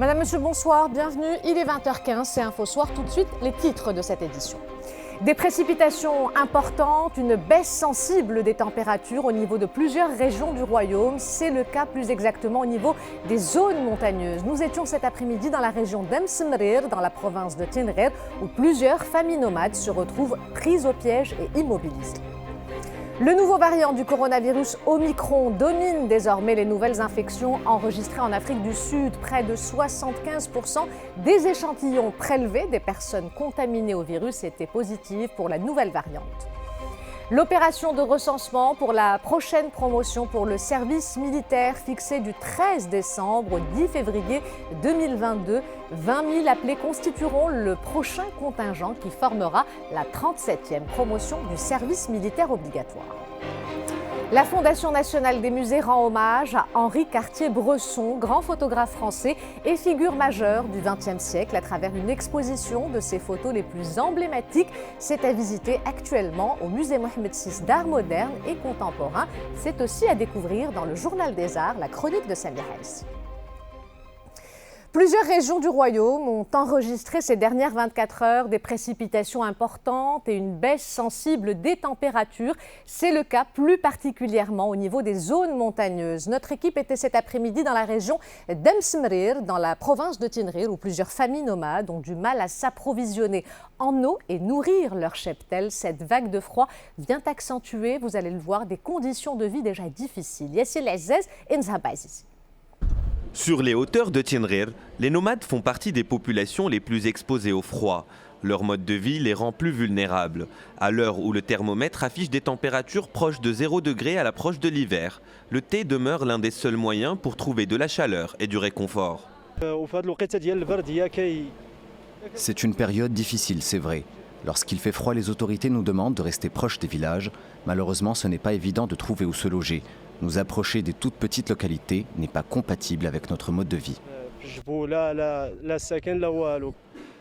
Madame, Monsieur, bonsoir, bienvenue. Il est 20h15, c'est InfoSoir. Tout de suite, les titres de cette édition. Des précipitations importantes, une baisse sensible des températures au niveau de plusieurs régions du royaume. C'est le cas plus exactement au niveau des zones montagneuses. Nous étions cet après-midi dans la région d'Emsmrir, dans la province de Tinrir, où plusieurs familles nomades se retrouvent prises au piège et immobilisées. Le nouveau variant du coronavirus Omicron domine désormais les nouvelles infections enregistrées en Afrique du Sud. Près de 75% des échantillons prélevés des personnes contaminées au virus étaient positifs pour la nouvelle variante. L'opération de recensement pour la prochaine promotion pour le service militaire fixée du 13 décembre au 10 février 2022. 20 000 appelés constitueront le prochain contingent qui formera la 37e promotion du service militaire obligatoire. La Fondation nationale des musées rend hommage à Henri Cartier-Bresson, grand photographe français et figure majeure du XXe siècle à travers une exposition de ses photos les plus emblématiques. C'est à visiter actuellement au musée Mohamed VI d'art moderne et contemporain. C'est aussi à découvrir dans le Journal des Arts, la chronique de Samir Haïs. Plusieurs régions du royaume ont enregistré ces dernières 24 heures des précipitations importantes et une baisse sensible des températures. C'est le cas plus particulièrement au niveau des zones montagneuses. Notre équipe était cet après-midi dans la région d'Emsmrir, dans la province de Tinrir, où plusieurs familles nomades ont du mal à s'approvisionner en eau et nourrir leur cheptel. Cette vague de froid vient accentuer, vous allez le voir, des conditions de vie déjà difficiles. Yassir Azzez et Nzahab Azizi. Sur les hauteurs de Tinrir, les nomades font partie des populations les plus exposées au froid. Leur mode de vie les rend plus vulnérables. À l'heure où le thermomètre affiche des températures proches de 0 degré à l'approche de l'hiver, le thé demeure l'un des seuls moyens pour trouver de la chaleur et du réconfort. C'est une période difficile, c'est vrai. Lorsqu'il fait froid, les autorités nous demandent de rester proches des villages. Malheureusement, ce n'est pas évident de trouver où se loger. Nous approcher des toutes petites localités n'est pas compatible avec notre mode de vie.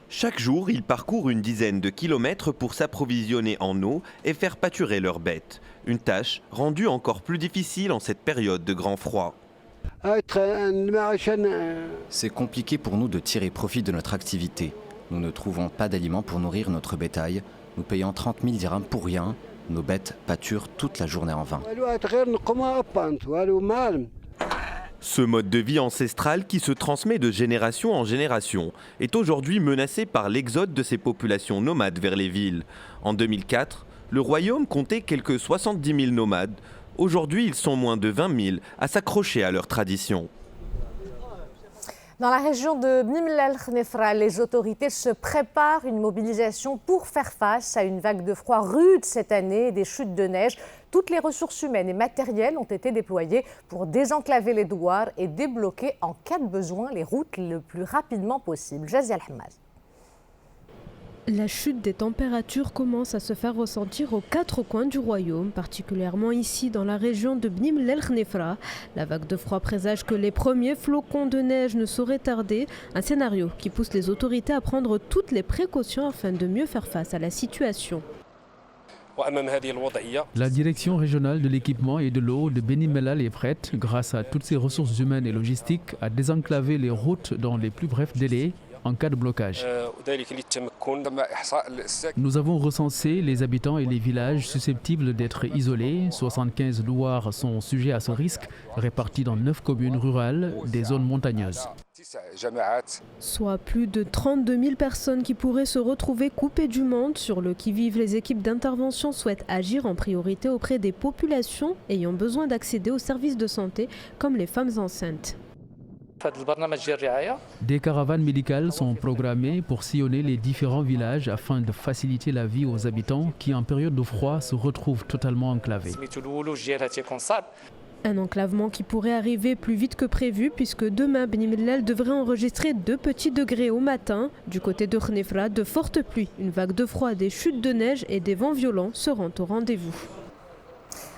Chaque jour, ils parcourent une dizaine de kilomètres pour s'approvisionner en eau et faire pâturer leurs bêtes. Une tâche rendue encore plus difficile en cette période de grand froid. C'est compliqué pour nous de tirer profit de notre activité. Nous ne trouvons pas d'aliments pour nourrir notre bétail. Nous payons 30 000 dirhams pour rien. Nos bêtes pâturent toute la journée en vain. Ce mode de vie ancestral qui se transmet de génération en génération est aujourd'hui menacé par l'exode de ces populations nomades vers les villes. En 2004, le royaume comptait quelques 70 000 nomades. Aujourd'hui, ils sont moins de 20 000 à s'accrocher à leur tradition. Dans la région de Bni Mellal Khnefra, les autorités se préparent une mobilisation pour faire face à une vague de froid rude cette année et des chutes de neige. Toutes les ressources humaines et matérielles ont été déployées pour désenclaver les douars et débloquer en cas de besoin les routes le plus rapidement possible. Jazia Al-Hamad. La chute des températures commence à se faire ressentir aux quatre coins du royaume, particulièrement ici dans la région de Bni Mellal Khnefra. La vague de froid présage que les premiers flocons de neige ne sauraient tarder, un scénario qui pousse les autorités à prendre toutes les précautions afin de mieux faire face à la situation. La direction régionale de l'équipement et de l'eau de Bni Mellal est prête, grâce à toutes ses ressources humaines et logistiques, à désenclaver les routes dans les plus brefs délais en cas de blocage. Nous avons recensé les habitants et les villages susceptibles d'être isolés. 75 douars sont sujets à ce risque, répartis dans 9 communes rurales des zones montagneuses. Soit plus de 32 000 personnes qui pourraient se retrouver coupées du monde. Sur le qui-vive, les équipes d'intervention souhaitent agir en priorité auprès des populations ayant besoin d'accéder aux services de santé, comme les femmes enceintes. Des caravanes médicales sont programmées pour sillonner les différents villages afin de faciliter la vie aux habitants qui, en période de froid, se retrouvent totalement enclavés. Un enclavement qui pourrait arriver plus vite que prévu puisque demain, Bni Mellal devrait enregistrer 2 petits degrés au matin. Du côté de Khnefra, de fortes pluies, une vague de froid, des chutes de neige et des vents violents seront au rendez-vous.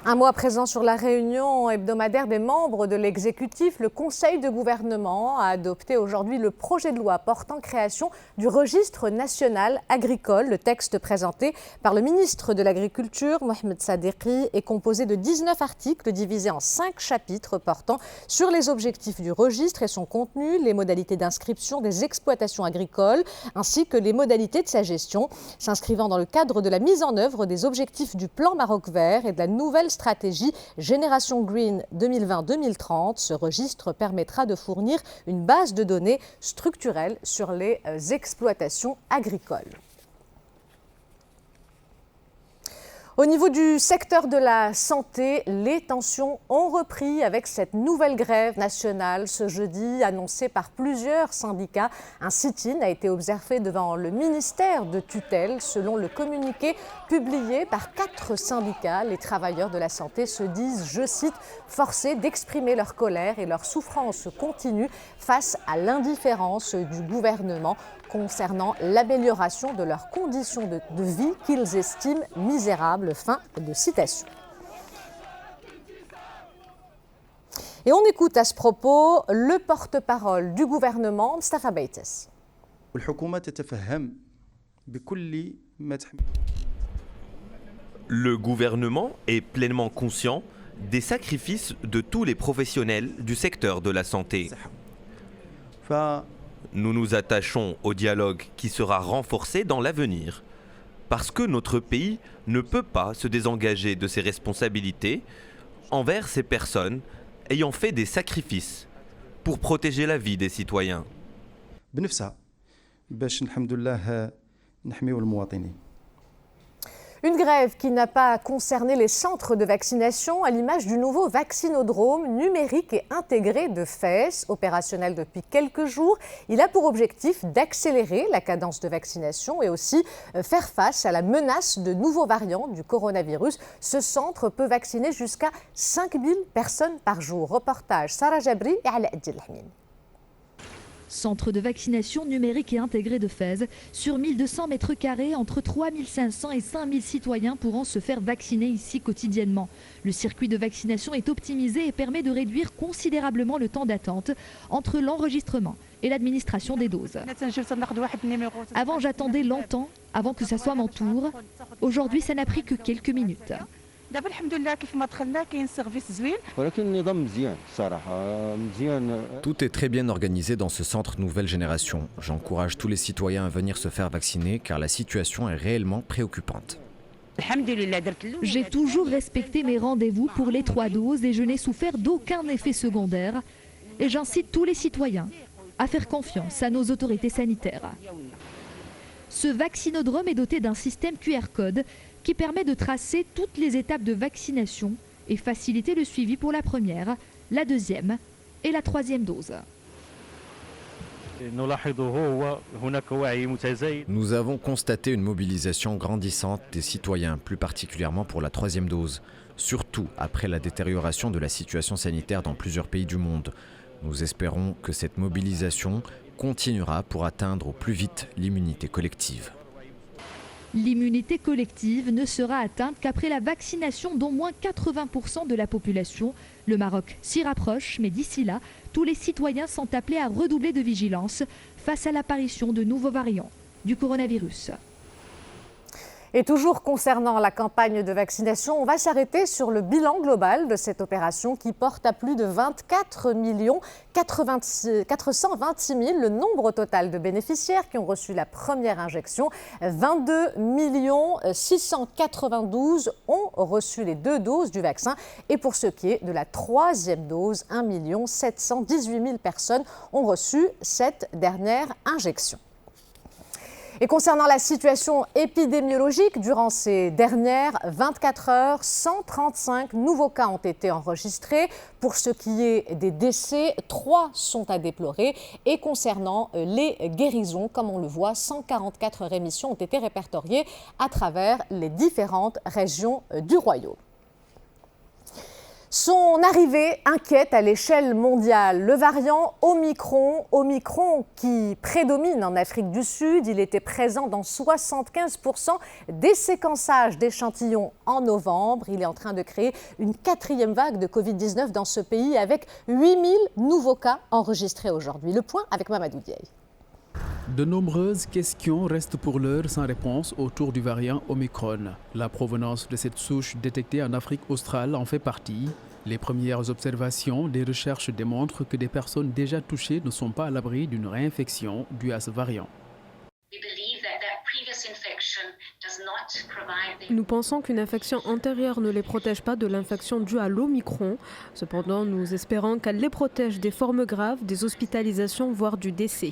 Un mot à présent sur la réunion hebdomadaire des membres de l'exécutif. Le Conseil de gouvernement a adopté aujourd'hui le projet de loi portant création du registre national agricole. Le texte présenté par le ministre de l'Agriculture, Mohamed Sadiqi, est composé de 19 articles divisés en 5 chapitres portant sur les objectifs du registre et son contenu, les modalités d'inscription des exploitations agricoles, ainsi que les modalités de sa gestion, s'inscrivant dans le cadre de la mise en œuvre des objectifs du plan Maroc vert et de la nouvelle stratégie Génération Green 2020-2030. Ce registre permettra de fournir une base de données structurelle sur les exploitations agricoles. Au niveau du secteur de la santé, les tensions ont repris avec cette nouvelle grève nationale ce jeudi annoncée par plusieurs syndicats. Un sit-in a été observé devant le ministère de tutelle. Selon le communiqué publié par 4 syndicats, les travailleurs de la santé se disent, je cite, forcés d'exprimer leur colère et leur souffrance continue face à l'indifférence du gouvernement concernant l'amélioration de leurs conditions de vie qu'ils estiment misérables. Fin de citation. Et on écoute à ce propos le porte-parole du gouvernement, Mustafa Beites. Le gouvernement est pleinement conscient des sacrifices de tous les professionnels du secteur de la santé. Nous nous attachons au dialogue qui sera renforcé dans l'avenir, parce que notre pays ne peut pas se désengager de ses responsabilités envers ces personnes ayant fait des sacrifices pour protéger la vie des citoyens. Une grève qui n'a pas concerné les centres de vaccination à l'image du nouveau vaccinodrome numérique et intégré de Fès, opérationnel depuis quelques jours. Il a pour objectif d'accélérer la cadence de vaccination et aussi faire face à la menace de nouveaux variants du coronavirus. Ce centre peut vacciner jusqu'à 5000 personnes par jour. Reportage Sarah Jabri et Ala Adjelhamine. Centre de vaccination numérique et intégré de Fès. Sur 1200 mètres carrés, entre 3500 et 5000 citoyens pourront se faire vacciner ici quotidiennement. Le circuit de vaccination est optimisé et permet de réduire considérablement le temps d'attente entre l'enregistrement et l'administration des doses. Avant, j'attendais longtemps avant que ça soit mon tour. Aujourd'hui, ça n'a pris que quelques minutes. Tout est très bien organisé dans ce centre nouvelle génération. J'encourage tous les citoyens à venir se faire vacciner car la situation est réellement préoccupante. J'ai toujours respecté mes rendez-vous pour les 3 doses et je n'ai souffert d'aucun effet secondaire. Et j'incite tous les citoyens à faire confiance à nos autorités sanitaires. Ce vaccinodrome est doté d'un système QR code qui permet de tracer toutes les étapes de vaccination et faciliter le suivi pour la première, la deuxième et la 3e dose. Nous avons constaté une mobilisation grandissante des citoyens, plus particulièrement pour la 3e dose, surtout après la détérioration de la situation sanitaire dans plusieurs pays du monde. Nous espérons que cette mobilisation continuera pour atteindre au plus vite l'immunité collective. L'immunité collective ne sera atteinte qu'après la vaccination d'au moins 80% de la population. Le Maroc s'y rapproche, mais d'ici là, tous les citoyens sont appelés à redoubler de vigilance face à l'apparition de nouveaux variants du coronavirus. Et toujours concernant la campagne de vaccination, on va s'arrêter sur le bilan global de cette opération qui porte à plus de 24 426 000 le nombre total de bénéficiaires qui ont reçu la première injection. 22 692 ont reçu les 2 doses du vaccin. Et pour ce qui est de la 3e dose, 1 718 000 personnes ont reçu cette dernière injection. Et concernant la situation épidémiologique, durant ces dernières 24 heures, 135 nouveaux cas ont été enregistrés. Pour ce qui est des décès, 3 sont à déplorer. Et concernant les guérisons, comme on le voit, 144 rémissions ont été répertoriées à travers les différentes régions du royaume. Son arrivée inquiète à l'échelle mondiale. Le variant Omicron qui prédomine en Afrique du Sud, il était présent dans 75% des séquençages d'échantillons en novembre. Il est en train de créer une 4e vague de Covid-19 dans ce pays avec 8000 nouveaux cas enregistrés aujourd'hui. Le point avec Mamadou Diaye. De nombreuses questions restent pour l'heure sans réponse autour du variant Omicron. La provenance de cette souche détectée en Afrique australe en fait partie. Les premières observations des recherches démontrent que des personnes déjà touchées ne sont pas à l'abri d'une réinfection due à ce variant. Nous pensons qu'une infection antérieure ne les protège pas de l'infection due à l'Omicron. Cependant, nous espérons qu'elle les protège des formes graves, des hospitalisations, voire du décès.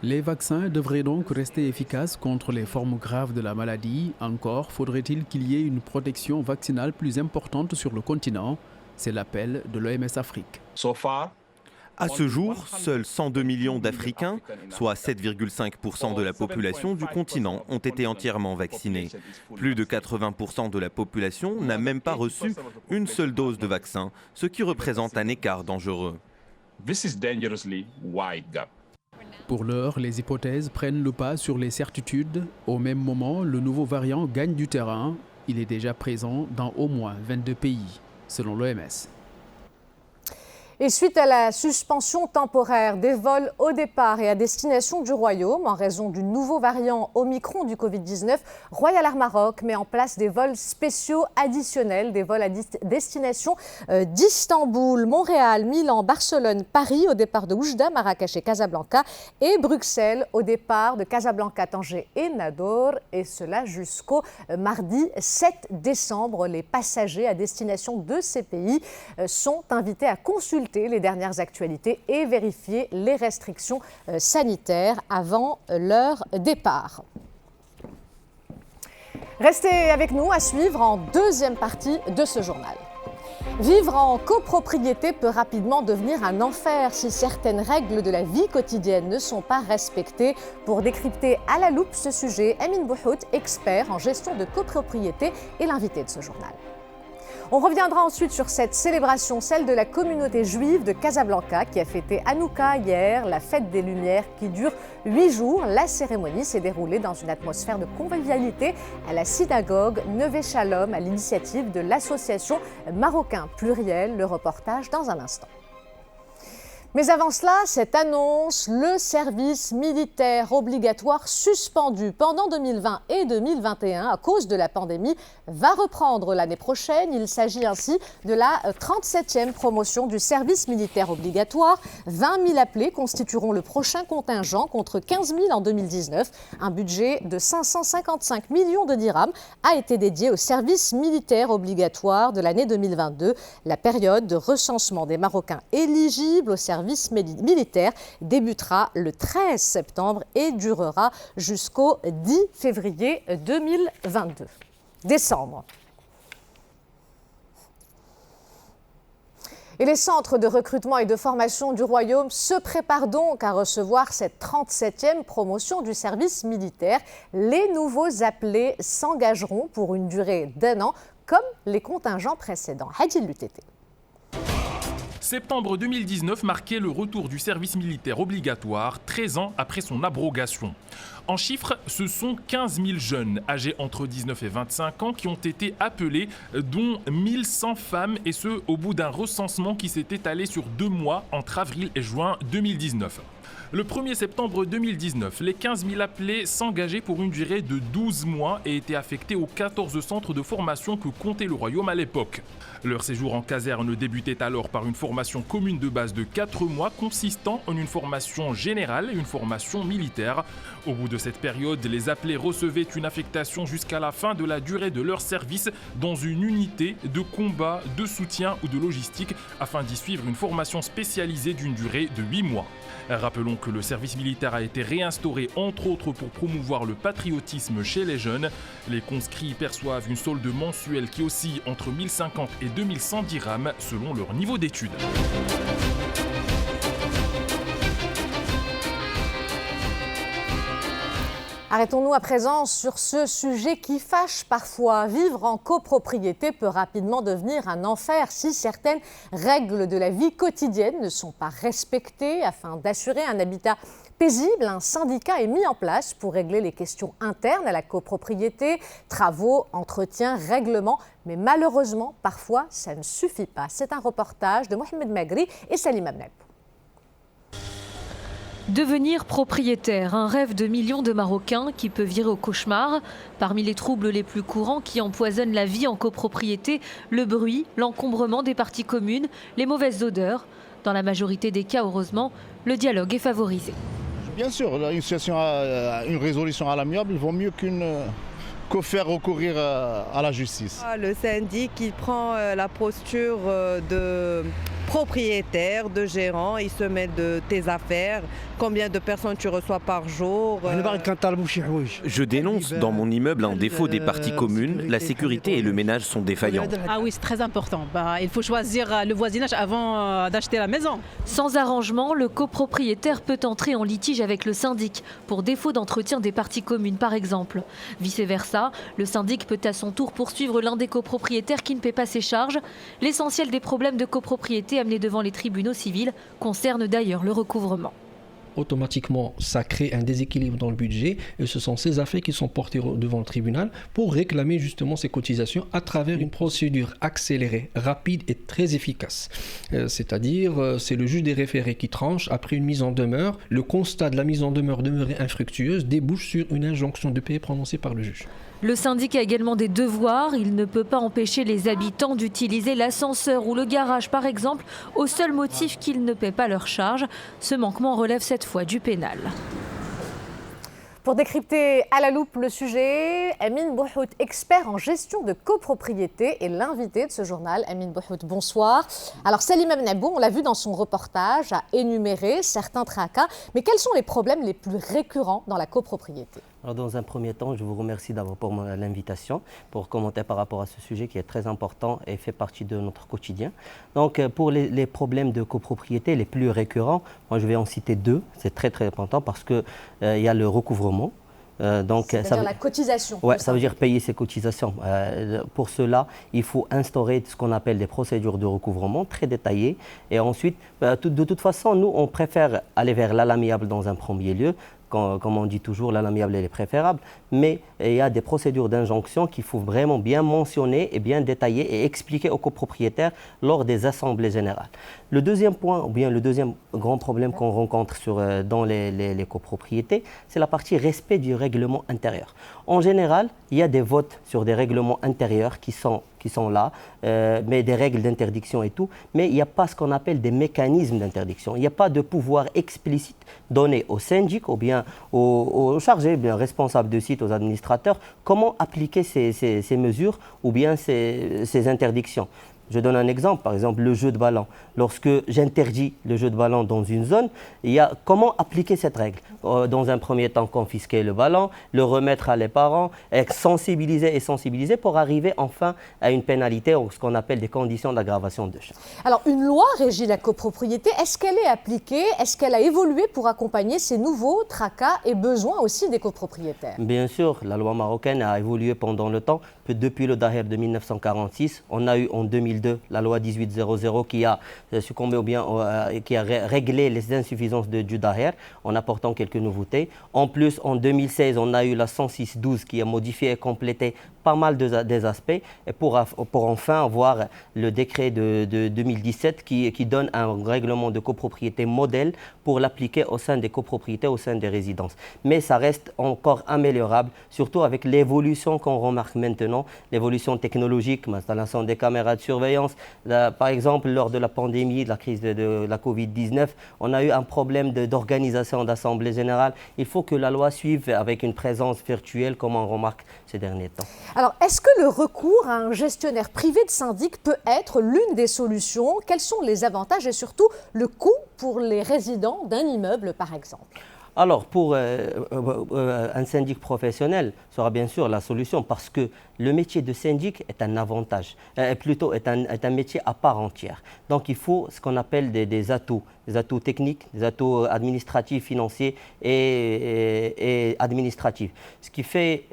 Les vaccins devraient donc rester efficaces contre les formes graves de la maladie. Encore faudrait-il qu'il y ait une protection vaccinale plus importante sur le continent. C'est l'appel de l'OMS Afrique. À ce jour, seuls 102 millions d'Africains, soit 7,5% de la population du continent, ont été entièrement vaccinés. Plus de 80% de la population n'a même pas reçu une seule dose de vaccin, ce qui représente un écart dangereux. Pour l'heure, les hypothèses prennent le pas sur les certitudes. Au même moment, le nouveau variant gagne du terrain. Il est déjà présent dans au moins 22 pays, selon l'OMS. Et suite à la suspension temporaire des vols au départ et à destination du Royaume en raison du nouveau variant Omicron du Covid-19, Royal Air Maroc met en place des vols spéciaux additionnels, des vols à destination d'Istanbul, Montréal, Milan, Barcelone, Paris au départ de Oujda, Marrakech et Casablanca et Bruxelles au départ de Casablanca, Tanger et Nador, et cela jusqu'au mardi 7 décembre. Les passagers à destination de ces pays sont invités à consulter les dernières actualités et vérifier les restrictions sanitaires avant leur départ. Restez avec nous à suivre en deuxième partie de ce journal. Vivre en copropriété peut rapidement devenir un enfer si certaines règles de la vie quotidienne ne sont pas respectées. Pour décrypter à la loupe ce sujet, Amin Bouhout, expert en gestion de copropriété, est l'invité de ce journal. On reviendra ensuite sur cette célébration, celle de la communauté juive de Casablanca qui a fêté Hanouka hier, la fête des Lumières qui dure 8 jours. La cérémonie s'est déroulée dans une atmosphère de convivialité à la synagogue Neve Shalom à l'initiative de l'association Marocain Pluriel. Le reportage dans un instant. Mais avant cela, cette annonce, le service militaire obligatoire suspendu pendant 2020 et 2021 à cause de la pandémie va reprendre l'année prochaine. Il s'agit ainsi de la 37e promotion du service militaire obligatoire. 20 000 appelés constitueront le prochain contingent contre 15 000 en 2019. Un budget de 555 millions de dirhams a été dédié au service militaire obligatoire de l'année 2022. La période de recensement des Marocains éligibles au service militaire débutera le 13 septembre et durera jusqu'au 10 février 2022. Décembre. Et les centres de recrutement et de formation du Royaume se préparent donc à recevoir cette 37e promotion du service militaire. Les nouveaux appelés s'engageront pour une durée d'1 an, comme les contingents précédents. Hadil Lutété. Septembre 2019 marquait le retour du service militaire obligatoire, 13 ans après son abrogation. En chiffres, ce sont 15 000 jeunes âgés entre 19 et 25 ans qui ont été appelés, dont 1100 femmes, et ce, au bout d'un recensement qui s'est étalé sur 2 mois entre avril et juin 2019. Le 1er septembre 2019, les 15 000 appelés s'engageaient pour une durée de 12 mois et étaient affectés aux 14 centres de formation que comptait le Royaume à l'époque. Leur séjour en caserne débutait alors par une formation commune de base de 4 mois consistant en une formation générale et une formation militaire. Au bout de cette période, les appelés recevaient une affectation jusqu'à la fin de la durée de leur service dans une unité de combat, de soutien ou de logistique afin d'y suivre une formation spécialisée d'une durée de 8 mois. Rappelons que le service militaire a été réinstauré entre autres pour promouvoir le patriotisme chez les jeunes. Les conscrits perçoivent une solde mensuelle qui oscille entre 1050 et 2100 dirhams selon leur niveau d'études. Arrêtons-nous à présent sur ce sujet qui fâche parfois. Vivre en copropriété peut rapidement devenir un enfer si certaines règles de la vie quotidienne ne sont pas respectées. Afin d'assurer un habitat paisible, un syndicat est mis en place pour régler les questions internes à la copropriété, travaux, entretien, règlements. Mais malheureusement, parfois, ça ne suffit pas. C'est un reportage de Mohamed Magri et Salim Abneb. Devenir propriétaire, un rêve de millions de Marocains qui peut virer au cauchemar. Parmi les troubles les plus courants qui empoisonnent la vie en copropriété, le bruit, l'encombrement des parties communes, les mauvaises odeurs. Dans la majorité des cas, heureusement, le dialogue est favorisé. Bien sûr, une résolution à l'amiable vaut mieux que faire recourir à la justice. Le syndic qui prend la posture de propriétaire, de gérant, il se met de tes affaires, combien de personnes tu reçois par jour. Je dénonce dans mon immeuble un défaut des parties communes, la sécurité et le ménage sont défaillants. Ah oui, c'est très important. Il faut choisir le voisinage avant d'acheter la maison. Sans arrangement, le copropriétaire peut entrer en litige avec le syndic pour défaut d'entretien des parties communes par exemple. Vice-versa, le syndic peut à son tour poursuivre l'un des copropriétaires qui ne paie pas ses charges. L'essentiel des problèmes de copropriété amenés devant les tribunaux civils concerne d'ailleurs le recouvrement. Automatiquement, ça crée un déséquilibre dans le budget et ce sont ces affaires qui sont portées devant le tribunal pour réclamer justement ces cotisations à travers une procédure accélérée, rapide et très efficace. C'est-à-dire, c'est le juge des référés qui tranche après une mise en demeure. Le constat de la mise en demeure demeurée infructueuse débouche sur une injonction de payer prononcée par le juge. Le syndic a également des devoirs. Il ne peut pas empêcher les habitants d'utiliser l'ascenseur ou le garage, par exemple, au seul motif qu'ils ne paient pas leurs charges. Ce manquement relève cette fois du pénal. Pour décrypter à la loupe le sujet, Amine Bouhout, expert en gestion de copropriété, est l'invité de ce journal. Amine Bouhout, bonsoir. Alors Salim Abnebou, on l'a vu dans son reportage, a énuméré certains tracas. Mais quels sont les problèmes les plus récurrents dans la copropriété ? Alors dans un premier temps, je vous remercie d'abord pour l'invitation, pour commenter par rapport à ce sujet qui est très important et fait partie de notre quotidien. Donc pour les problèmes de copropriété les plus récurrents, moi je vais en citer deux, c'est très très important parce qu'il y a le recouvrement. C'est-à-dire la cotisation. Oui, ça veut dire payer ses cotisations. Pour cela, il faut instaurer ce qu'on appelle des procédures de recouvrement très détaillées. Et ensuite, de toute façon, nous, on préfère aller vers l'amiable dans un premier lieu. Comme on dit toujours, l'amiable est préférable, mais il y a des procédures d'injonction qu'il faut vraiment bien mentionner et bien détailler et expliquer aux copropriétaires lors des assemblées générales. Le deuxième point, ou bien le deuxième grand problème qu'on rencontre dans les copropriétés, c'est la partie respect du règlement intérieur. En général, il y a des votes sur des règlements intérieurs qui sont là, mais des règles d'interdiction et tout, mais il n'y a pas ce qu'on appelle des mécanismes d'interdiction. Il n'y a pas de pouvoir explicite donné au syndic ou bien aux chargés, bien responsables de site, aux administrateurs, comment appliquer ces mesures ou bien ces interdictions. Je donne un exemple, par exemple le jeu de ballon. Lorsque j'interdis le jeu de ballon dans une zone, il y a comment appliquer cette règle. Dans un premier temps, confisquer le ballon, le remettre à les parents, et sensibiliser pour arriver enfin à une pénalité ou ce qu'on appelle des conditions d'aggravation de charge. Alors une loi régit la copropriété, est-ce qu'elle est appliquée? Est-ce qu'elle a évolué pour accompagner ces nouveaux tracas et besoins aussi des copropriétaires? Bien sûr, la loi marocaine a évolué pendant le temps. Depuis le Daher de 1946, on a eu en 2002 la loi 1800 qui a succombé ou bien qui a réglé les insuffisances du Daher en apportant quelques nouveautés. En plus, en 2016, on a eu la 106-12 qui a modifié et complété pas mal des aspects et pour enfin avoir le décret de 2017 qui donne un règlement de copropriété modèle pour l'appliquer au sein des copropriétés, au sein des résidences. Mais ça reste encore améliorable, surtout avec l'évolution qu'on remarque maintenant, l'évolution technologique, l'installation des caméras de surveillance. Par exemple, lors de la pandémie, de la crise de la Covid-19, on a eu un problème d'organisation d'assemblée générale. Il faut que la loi suive avec une présence virtuelle, comme on remarque ces derniers temps. Alors, est-ce que le recours à un gestionnaire privé de syndic peut être l'une des solutions? Quels sont les avantages et surtout le coût pour les résidents d'un immeuble, par exemple? Alors, pour un syndic professionnel, sera bien sûr la solution parce que le métier de syndic est un avantage, plutôt est un métier à part entière. Donc, il faut ce qu'on appelle des atouts techniques, des atouts administratifs, financiers et administratifs. Ce qui fait,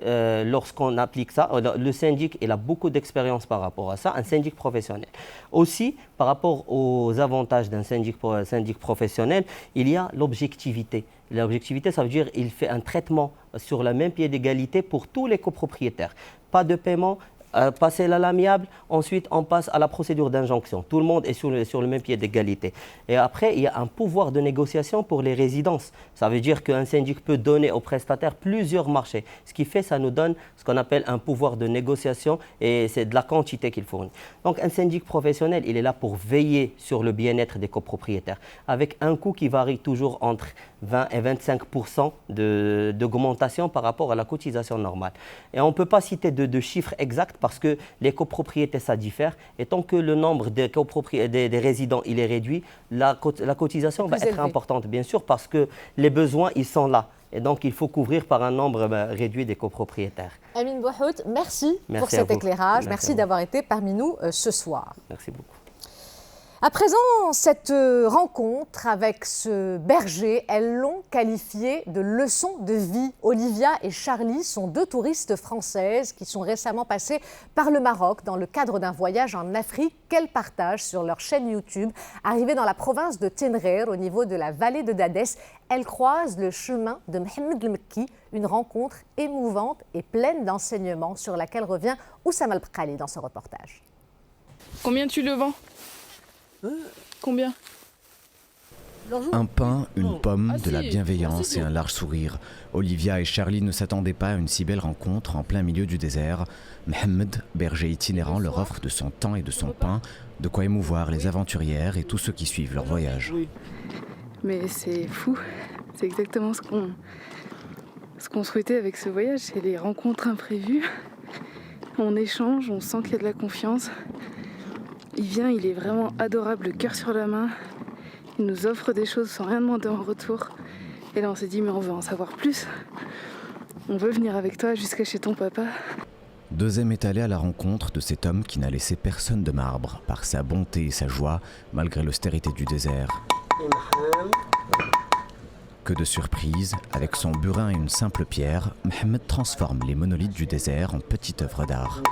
lorsqu'on applique ça, le syndic, il a beaucoup d'expérience par rapport à ça, un syndic professionnel. Aussi, par rapport aux avantages d'un syndic professionnel, il y a l'objectivité. L'objectivité, ça veut dire qu'il fait un traitement sur le même pied d'égalité pour tous les copropriétaires. Pas de paiement, passer à l'amiable, ensuite on passe à la procédure d'injonction. Tout le monde est sur le même pied d'égalité. Et après, il y a un pouvoir de négociation pour les résidences. Ça veut dire qu'un syndic peut donner aux prestataires plusieurs marchés. Ce qui fait, ça nous donne ce qu'on appelle un pouvoir de négociation et c'est de la quantité qu'il fournit. Donc un syndic professionnel, il est là pour veiller sur le bien-être des copropriétaires avec un coût qui varie toujours entre 20 et 25% d'augmentation par rapport à la cotisation normale. Et on ne peut pas citer de chiffres exacts parce que les copropriétés, ça diffère. Et tant que le nombre des résidents il est réduit, la cotisation va être importante, bien sûr, parce que les besoins, ils sont là. Et donc, il faut couvrir par un nombre réduit des copropriétaires. Amine Bouhout, merci pour cet éclairage. Merci d'avoir été parmi nous ce soir. Merci beaucoup. À présent, cette rencontre avec ce berger, elles l'ont qualifiée de leçon de vie. Olivia et Charlie sont deux touristes françaises qui sont récemment passées par le Maroc dans le cadre d'un voyage en Afrique qu'elles partagent sur leur chaîne YouTube. Arrivées dans la province de Tenrir, au niveau de la vallée de Dadès, elles croisent le chemin de Mohamed El Mekki, une rencontre émouvante et pleine d'enseignements sur laquelle revient Oussama El Bqali dans ce reportage. Combien tu le vends ? Combien ? Un pain, une pomme, de la bienveillance et un large sourire. Olivia et Charlie ne s'attendaient pas à une si belle rencontre en plein milieu du désert. Mohamed, berger itinérant, leur offre de son temps et de son pain, de quoi émouvoir les aventurières et tous ceux qui suivent leur voyage. Mais c'est fou, c'est exactement ce qu'on souhaitait avec ce voyage, c'est les rencontres imprévues. On échange, on sent qu'il y a de la confiance. Il vient, il est vraiment adorable, le cœur sur la main. Il nous offre des choses sans rien demander en retour. Et là, on s'est dit, mais on veut en savoir plus. On veut venir avec toi jusqu'à chez ton papa. Deuxième est allé à la rencontre de cet homme qui n'a laissé personne de marbre par sa bonté et sa joie, malgré l'austérité du désert. Que de surprises, avec son burin et une simple pierre, Mohamed transforme les monolithes du désert en petites œuvres d'art.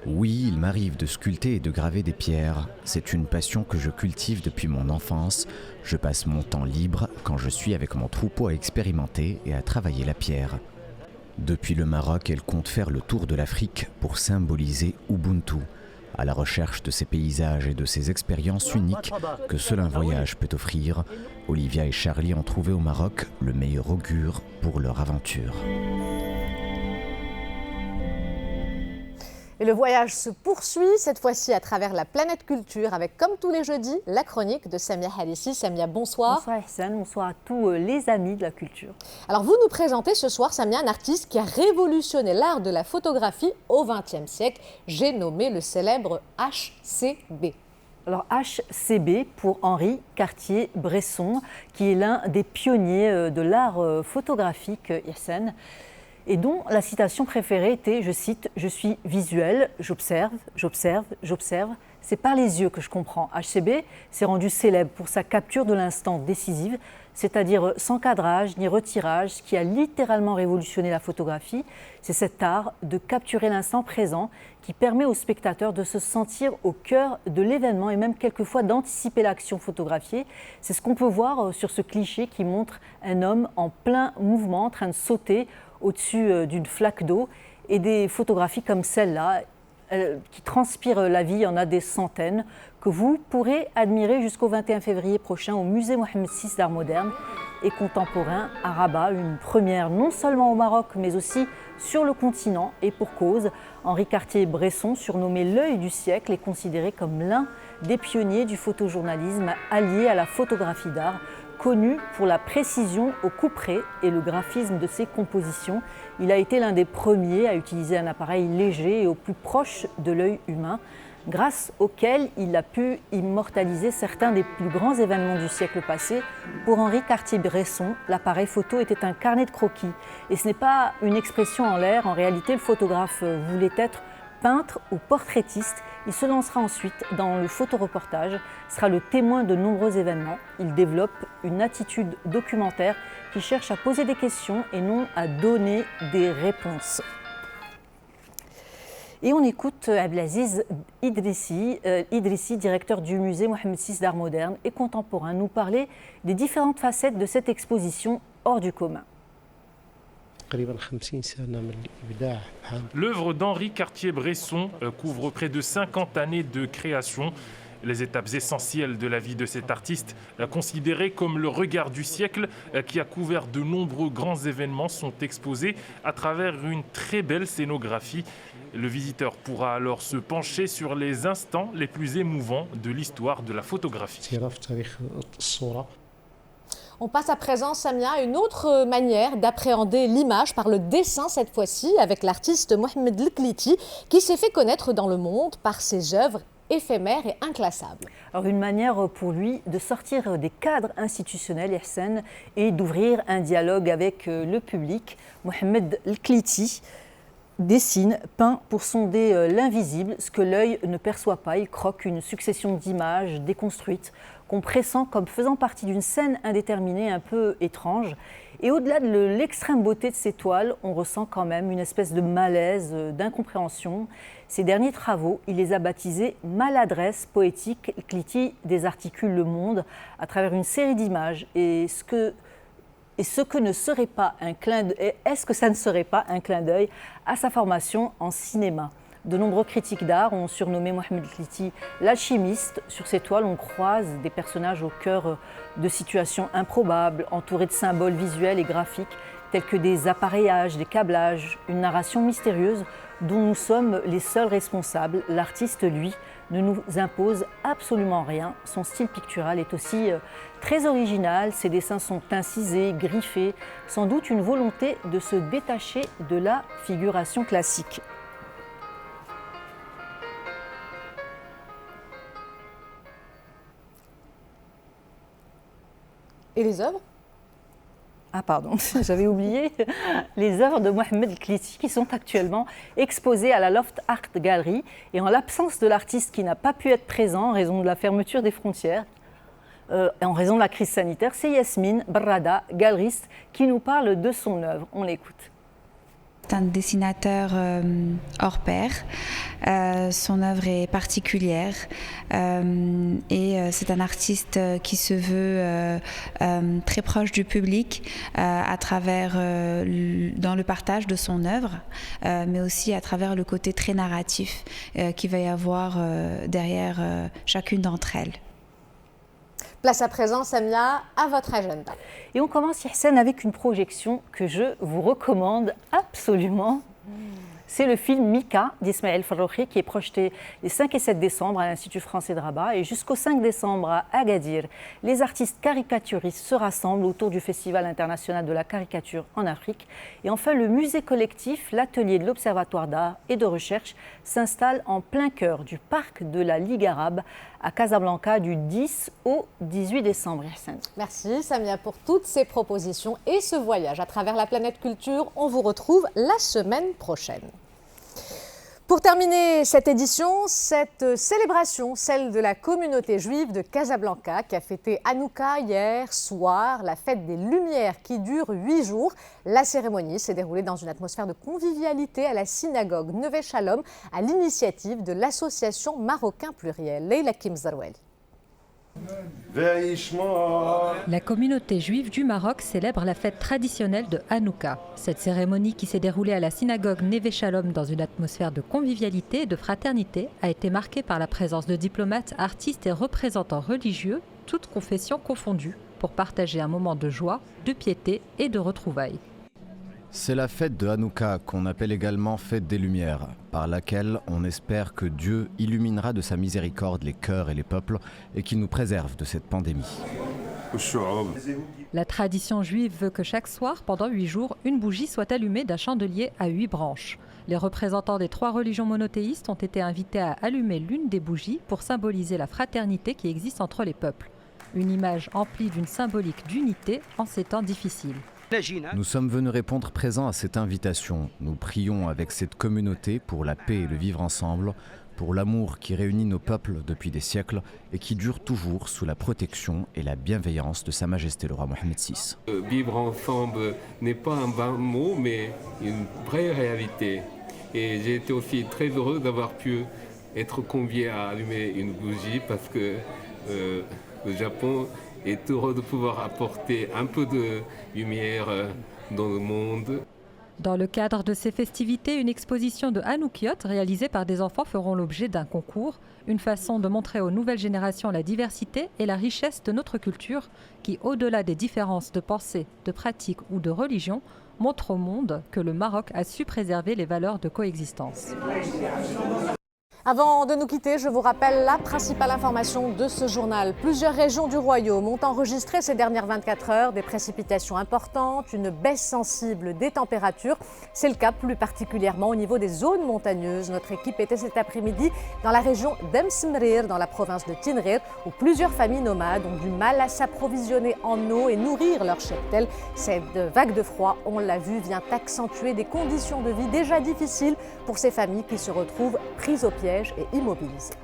Oui, il m'arrive de sculpter et de graver des pierres. C'est une passion que je cultive depuis mon enfance. Je passe mon temps libre quand je suis avec mon troupeau à expérimenter et à travailler la pierre. Depuis le Maroc, elle compte faire le tour de l'Afrique pour symboliser Ubuntu, à la recherche de ces paysages et de ces expériences uniques que seul un voyage peut offrir. Olivia et Charlie ont trouvé au Maroc le meilleur augure pour leur aventure. Et le voyage se poursuit, cette fois-ci à travers la planète culture, avec, comme tous les jeudis, la chronique de Samia Halissi. Samia, bonsoir. Bonsoir Ihsan, bonsoir à tous les amis de la culture. Alors vous nous présentez ce soir, Samia, un artiste qui a révolutionné l'art de la photographie au XXe siècle. J'ai nommé le célèbre HCB. Alors HCB pour Henri Cartier-Bresson, qui est l'un des pionniers de l'art photographique, Ihsan, et dont la citation préférée était, je cite, « Je suis visuel, j'observe, j'observe, j'observe. C'est par les yeux que je comprends. » HCB s'est rendu célèbre pour sa capture de l'instant décisive, c'est-à-dire sans cadrage ni retirage, ce qui a littéralement révolutionné la photographie. C'est cet art de capturer l'instant présent qui permet au spectateur de se sentir au cœur de l'événement et même quelquefois d'anticiper l'action photographiée. C'est ce qu'on peut voir sur ce cliché qui montre un homme en plein mouvement en train de sauter au-dessus d'une flaque d'eau, et des photographies comme celle-là qui transpirent la vie, il y en a des centaines, que vous pourrez admirer jusqu'au 21 février prochain au musée Mohamed VI d'art moderne et contemporain à Rabat, une première non seulement au Maroc mais aussi sur le continent, et pour cause. Henri Cartier-Bresson, surnommé l'œil du siècle, est considéré comme l'un des pionniers du photojournalisme allié à la photographie d'art, connu pour la précision au couperet et le graphisme de ses compositions. Il a été l'un des premiers à utiliser un appareil léger et au plus proche de l'œil humain. grâce auquel il a pu immortaliser certains des plus grands événements du siècle passé. Pour Henri Cartier-Bresson, l'appareil photo était un carnet de croquis. Et ce n'est pas une expression en l'air, en réalité le photographe voulait être peintre ou portraitiste. Il se lancera ensuite dans le photoreportage, sera le témoin de nombreux événements. Il développe une attitude documentaire qui cherche à poser des questions et non à donner des réponses. Et on écoute Abdelaziz Idrissi, directeur du musée Mohamed VI d'art moderne et contemporain, nous parler des différentes facettes de cette exposition hors du commun. L'œuvre d'Henri Cartier-Bresson couvre près de 50 années de création. Les étapes essentielles de la vie de cet artiste, considéré comme le regard du siècle, qui a couvert de nombreux grands événements, sont exposées à travers une très belle scénographie. Le visiteur pourra alors se pencher sur les instants les plus émouvants de l'histoire de la photographie. On passe à présent, Samia, à une autre manière d'appréhender l'image par le dessin cette fois-ci, avec l'artiste Mohamed Lkliti, qui s'est fait connaître dans le monde par ses œuvres éphémères et inclassables. Alors une manière pour lui de sortir des cadres institutionnels, Ihsan, et d'ouvrir un dialogue avec le public. Mohamed Lkliti dessine, peint pour sonder l'invisible, ce que l'œil ne perçoit pas. Il croque une succession d'images déconstruites qu'on pressent comme faisant partie d'une scène indéterminée un peu étrange. Et au-delà de l'extrême beauté de ces toiles, on ressent quand même une espèce de malaise, d'incompréhension. Ces derniers travaux, il les a baptisés « Maladresse poétique ». Lkliti désarticule le monde à travers une série d'images. Est-ce que ça ne serait pas un clin d'œil à sa formation en cinéma? De nombreux critiques d'art ont surnommé Mohamed Lkliti l'alchimiste. Sur ces toiles, on croise des personnages au cœur de situations improbables, entourés de symboles visuels et graphiques, tels que des appareillages, des câblages, une narration mystérieuse dont nous sommes les seuls responsables. L'artiste, lui, ne nous impose absolument rien. Son style pictural est aussi très original. Ses dessins sont incisés, griffés, sans doute une volonté de se détacher de la figuration classique. Et les œuvres ? Ah pardon, j'avais oublié les œuvres de Mohamed Lkliti qui sont actuellement exposées à la Loft Art Gallery. Et en l'absence de l'artiste qui n'a pas pu être présent en raison de la fermeture des frontières, en raison de la crise sanitaire, c'est Yasmine Barrada, galeriste, qui nous parle de son œuvre. On l'écoute. C'est un dessinateur hors pair. Son œuvre est particulière et c'est un artiste qui se veut très proche du public à travers dans le partage de son œuvre, mais aussi à travers le côté très narratif qu'il va y avoir derrière chacune d'entre elles. Place à présent, Samia, à votre agenda. Et on commence, Ihsan, avec une projection que je vous recommande absolument. C'est le film Mika d'Ismaël Farroukhi qui est projeté les 5 et 7 décembre à l'Institut français de Rabat et jusqu'au 5 décembre à Agadir. Les artistes caricaturistes se rassemblent autour du Festival international de la caricature en Afrique. Et enfin, le musée collectif, l'atelier de l'Observatoire d'art et de recherche s'installe en plein cœur du parc de la Ligue arabe à Casablanca du 10 au 18 décembre. Merci Samia pour toutes ces propositions et ce voyage à travers la planète culture. On vous retrouve la semaine prochaine. Pour terminer cette édition, cette célébration, celle de la communauté juive de Casablanca qui a fêté Hanouka hier soir, la fête des Lumières qui dure 8 jours. La cérémonie s'est déroulée dans une atmosphère de convivialité à la synagogue Neve Shalom à l'initiative de l'association Marocain Pluriel. Leila Kimzarouel. La communauté juive du Maroc célèbre la fête traditionnelle de Hanouka. Cette cérémonie qui s'est déroulée à la synagogue Neve Shalom dans une atmosphère de convivialité et de fraternité a été marquée par la présence de diplomates, artistes et représentants religieux, toutes confessions confondues, pour partager un moment de joie, de piété et de retrouvailles. C'est la fête de Hanouka, qu'on appelle également fête des Lumières, par laquelle on espère que Dieu illuminera de sa miséricorde les cœurs et les peuples et qu'il nous préserve de cette pandémie. La tradition juive veut que chaque soir, pendant 8 jours, une bougie soit allumée d'un chandelier à 8 branches. Les représentants des 3 religions monothéistes ont été invités à allumer l'une des bougies pour symboliser la fraternité qui existe entre les peuples. Une image emplie d'une symbolique d'unité en ces temps difficiles. Nous sommes venus répondre présents à cette invitation. Nous prions avec cette communauté pour la paix et le vivre ensemble, pour l'amour qui réunit nos peuples depuis des siècles et qui dure toujours sous la protection et la bienveillance de Sa Majesté le roi Mohammed VI. Vivre ensemble n'est pas un vain mot, mais une vraie réalité. Et j'ai été aussi très heureux d'avoir pu être convié à allumer une bougie parce que le Japon est heureux de pouvoir apporter un peu de lumière dans le monde. Dans le cadre de ces festivités, une exposition de Hanoukiot réalisée par des enfants feront l'objet d'un concours, une façon de montrer aux nouvelles générations la diversité et la richesse de notre culture qui, au-delà des différences de pensée, de pratique ou de religion, montre au monde que le Maroc a su préserver les valeurs de coexistence. Avant de nous quitter, je vous rappelle la principale information de ce journal. Plusieurs régions du royaume ont enregistré ces dernières 24 heures des précipitations importantes, une baisse sensible des températures. C'est le cas plus particulièrement au niveau des zones montagneuses. Notre équipe était cet après-midi dans la région d'Emsmrir, dans la province de Tinrir, où plusieurs familles nomades ont du mal à s'approvisionner en eau et nourrir leurs cheptels. Cette vague de froid, on l'a vu, vient accentuer des conditions de vie déjà difficiles pour ces familles qui se retrouvent prises au piège et immobilisés.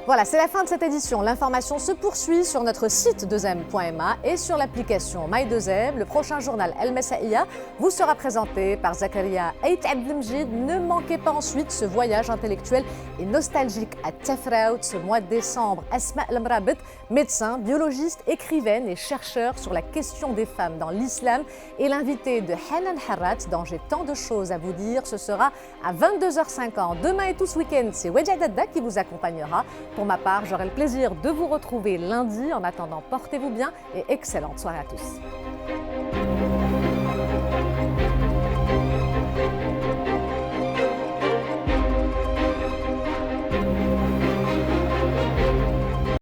Voilà, c'est la fin de cette édition. L'information se poursuit sur notre site 2m.ma et sur l'application My2M. Le prochain journal El Messaïa vous sera présenté par Zakaria Ait Abdelmjid. Ne manquez pas ensuite ce voyage intellectuel et nostalgique à Tafraout ce mois de décembre. Asma El-Mrabet, médecin, biologiste, écrivaine et chercheur sur la question des femmes dans l'islam, et l'invité de Hanan Harrat dans J'ai tant de choses à vous dire. Ce sera à 22h50. Demain et tout ce week-end, c'est Wedja Dadda qui vous accompagnera. Pour ma part, j'aurai le plaisir de vous retrouver lundi. En attendant, portez-vous bien et excellente soirée à tous.